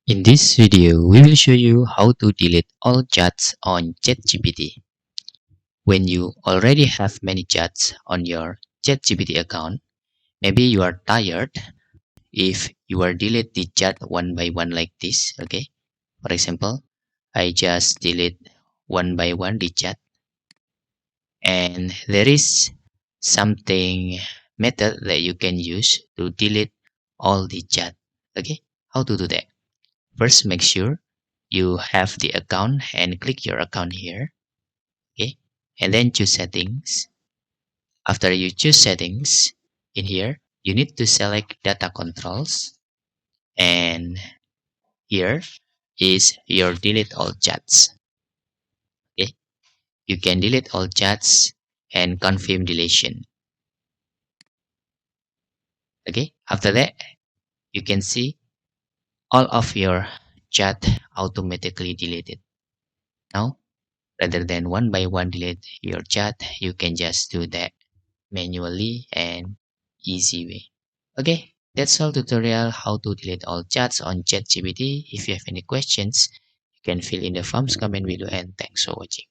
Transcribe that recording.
In this video, we will show you how to delete all chats on ChatGPT. When you already have many chats on your ChatGPT account, maybe you are tired if you are delete the chat one by one like this, okay? For example, I just delete one by one the chat, and there is something method that you can use to delete all the chat, okay? How to do that? First, make sure you have the account and click your account here, okay? And then choose settings. After you choose settings, in here, you need to select data controls. And here is your delete all chats, okay? You can delete all chats and confirm deletion, okay? After that, you can see all of your chat automatically deleted. Now, rather than one by one delete your chat, you can just do that manually and easy way. Okay, that's all tutorial how to delete all chats on ChatGPT. If you have any questions, you can fill in the forms comment below, and thanks for watching.